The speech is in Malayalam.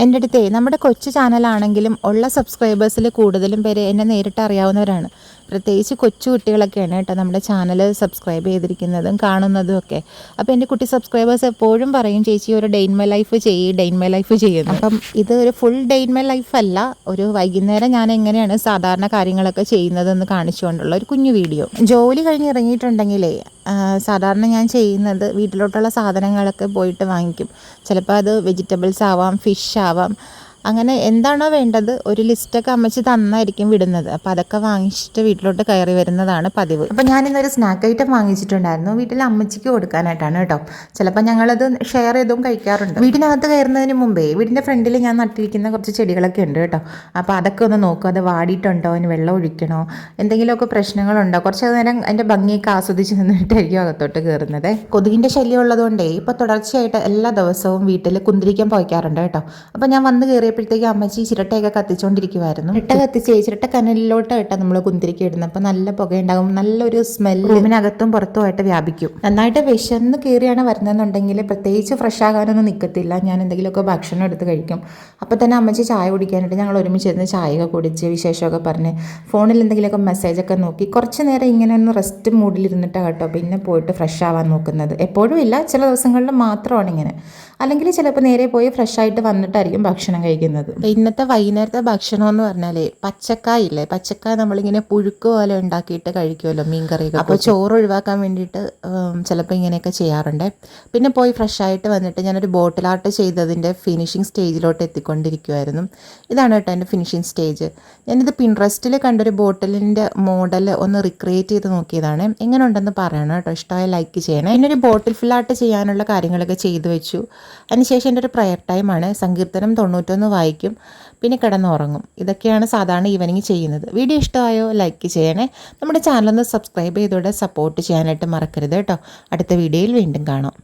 എൻ്റെ അടുത്തേ നമ്മുടെ കൊച്ചു ചാനലാണെങ്കിലും ഉള്ള സബ്സ്ക്രൈബേഴ്സിൽ കൂടുതലും പേര് എന്നെ നേരിട്ട് അറിയാവുന്നവരാണ്. പ്രത്യേകിച്ച് കൊച്ചു കുട്ടികളൊക്കെയാണ് കേട്ടോ നമ്മുടെ ചാനൽ സബ്സ്ക്രൈബ് ചെയ്തിരിക്കുന്നതും കാണുന്നതും ഒക്കെ. അപ്പോൾ എൻ്റെ കുട്ടി സബ്സ്ക്രൈബേഴ്സ് എപ്പോഴും പറയും, ചേച്ചി ഒരു day in my life day in my life ചെയ്യുന്നു. അപ്പം ഇത് ഒരു full day in my life അല്ല, ഒരു വൈകുന്നേരം ഞാൻ എങ്ങനെയാണ് സാധാരണ കാര്യങ്ങളൊക്കെ ചെയ്യുന്നതെന്ന് കാണിച്ചുകൊണ്ടുള്ള ഒരു കുഞ്ഞു വീഡിയോ. ജോലി കഴിഞ്ഞ് ഇറങ്ങിയിട്ടുണ്ടെങ്കിലേ സാധാരണ ഞാൻ ചെയ്യുന്നത് വീട്ടിലോട്ടുള്ള സാധനങ്ങളൊക്കെ പോയിട്ട് വാങ്ങിക്കും. ചിലപ്പോൾ അത് വെജിറ്റബിൾസ് ആവാം, ഫിഷ് ആവാം, അങ്ങനെ എന്താണോ വേണ്ടത് ഒരു ലിസ്റ്റൊക്കെ അമ്മച്ചി തന്നായിരിക്കും വിടുന്നത്. അപ്പോൾ അതൊക്കെ വാങ്ങിച്ചിട്ട് വീട്ടിലോട്ട് കയറി വരുന്നതാണ് പതിവ്. അപ്പോൾ ഞാനിന്നൊരു സ്നാക്ക് ഐറ്റം വാങ്ങിച്ചിട്ടുണ്ടായിരുന്നു, വീട്ടിൽ അമ്മച്ചിക്ക് കൊടുക്കാനായിട്ടാണ് കേട്ടോ. ചിലപ്പോൾ ഞങ്ങളത് ഷെയർ ചെയ്തും കഴിക്കാറുണ്ട്. വീടിനകത്ത് കയറുന്നതിന് മുമ്പേ വീടിൻ്റെ ഫ്രണ്ടിൽ ഞാൻ നട്ടിരിക്കുന്ന കുറച്ച് ചെടികളൊക്കെ ഉണ്ട് കേട്ടോ. അപ്പോൾ അതൊക്കെ ഒന്ന് നോക്കും, അത് വാടിയിട്ടുണ്ടോ, അതിന് വെള്ളം ഒഴിക്കണോ, എന്തെങ്കിലുമൊക്കെ പ്രശ്നങ്ങളുണ്ടോ. കുറച്ച് നേരം അതിൻ്റെ ഭംഗിയൊക്കെ ആസ്വദിച്ച് നിന്നിട്ടായിരിക്കും അകത്തോട്ട് കയറുന്നത്. കൊതുകിൻ്റെ ശല്യം ഉള്ളതുകൊണ്ടേ ഇപ്പോൾ തുടർച്ചയായിട്ട് എല്ലാ ദിവസവും വീട്ടിൽ കുന്തിരിക്കാൻ പോയിക്കാറുണ്ട് കേട്ടോ. അപ്പോൾ ഞാൻ വന്ന് കയറിയപ്പോഴത്തേക്ക് അമ്മച്ചി ചിരട്ടയൊക്കെ കത്തിച്ചുകൊണ്ടിരിക്കുമായിരുന്നു. ചിരട്ട കനലിലോട്ട് കേട്ടോ നമ്മൾ കുന്തിരിക്ക ഇടുന്നത്. അപ്പോൾ നല്ല പുകയുണ്ടാകും, നല്ലൊരു സ്മെല്ല് റൂമിനകത്തും പുറത്തുമായിട്ട് വ്യാപിക്കും. നന്നായിട്ട് വിശന്ന് കയറിയാണ് വരുന്നതെന്നുണ്ടെങ്കിൽ പ്രത്യേകിച്ച് ഫ്രഷ് ആകാനൊന്നും നിൽക്കത്തില്ല, ഞാൻ എന്തെങ്കിലുമൊക്കെ ഭക്ഷണം എടുത്ത് കഴിക്കും. അപ്പോൾ തന്നെ അമ്മച്ചി ചായ കുടിക്കാനായിട്ട് ഞങ്ങൾ ഒരുമിച്ചിരുന്ന് ചായയൊക്കെ കുടിച്ച് വിശേഷമൊക്കെ പറഞ്ഞ് ഫോണിൽ എന്തെങ്കിലുമൊക്കെ മെസ്സേജൊക്കെ നോക്കി കുറച്ച് നേരം ഇങ്ങനെ ഒന്ന് റെസ്റ്റ് മൂഡിലിരുന്നിട്ടാണ് കേട്ടോ പിന്നെ പോയിട്ട് ഫ്രഷ് ആവാൻ നോക്കുന്നത്. എപ്പോഴും ഇല്ല, ചില ദിവസങ്ങളിൽ മാത്രമാണ് ഇങ്ങനെ. അല്ലെങ്കിൽ ചിലപ്പോൾ നേരെ പോയി ഫ്രഷ് ആയിട്ട് വന്നിട്ടായിരിക്കും ഭക്ഷണം കഴിക്കുന്നത്. ഇന്നത്തെ വൈകുന്നേരത്തെ ഭക്ഷണം എന്ന് പറഞ്ഞാലേ പച്ചക്കായില്ലേ, പച്ചക്കായ നമ്മളിങ്ങനെ പുഴുക്ക് പോലെ ഉണ്ടാക്കിയിട്ട് കഴിക്കുമല്ലോ മീൻകറിയൊക്കെ. അപ്പോൾ ചോറ് ഒഴിവാക്കാൻ വേണ്ടിയിട്ട് ചിലപ്പോൾ ഇങ്ങനെയൊക്കെ ചെയ്യാറുണ്ട്. പിന്നെ പോയി ഫ്രഷ് ആയിട്ട് വന്നിട്ട് ഞാനൊരു ബോട്ടിൽ ആർട്ട് ചെയ്തതിൻ്റെ ഫിനിഷിങ് സ്റ്റേജിലോട്ട് എത്തിക്കൊണ്ടിരിക്കുമായിരുന്നു. ഇതാണ് കേട്ടോ എൻ്റെ ഫിനിഷിങ് സ്റ്റേജ്. ഞാനിത് പിൻട്രസ്റ്റിൽ കണ്ടൊരു ബോട്ടിലിൻ്റെ മോഡൽ ഒന്ന് റിക്രിയേറ്റ് ചെയ്ത് നോക്കിയതാണ്. എങ്ങനെ ഉണ്ടെന്ന് പറയണം കേട്ടോ, ഇഷ്ടമായ ലൈക്ക് ചെയ്യണേ. പിന്നെ ഒരു ബോട്ടിൽ ഫിൽ ആർട്ട് ചെയ്യാനുള്ള കാര്യങ്ങളൊക്കെ ചെയ്തു വെച്ചു. അതിനുശേഷം എൻ്റെ ഒരു പ്രയർ ടൈമാണ്, സങ്കീർത്തനം 91 വായിക്കും, പിന്നെ കിടന്നുറങ്ങും. ഇതൊക്കെയാണ് സാധാരണ ഈവനിങ് ചെയ്യുന്നത്. വീഡിയോ ഇഷ്ടമായോ ലൈക്ക് ചെയ്യണേ. നമ്മുടെ ചാനലൊന്ന് സബ്സ്ക്രൈബ് ചെയ്തോടെ സപ്പോർട്ട് ചെയ്യാനായിട്ട് മറക്കരുത് കേട്ടോ. അടുത്ത വീഡിയോയിൽ വീണ്ടും കാണാം.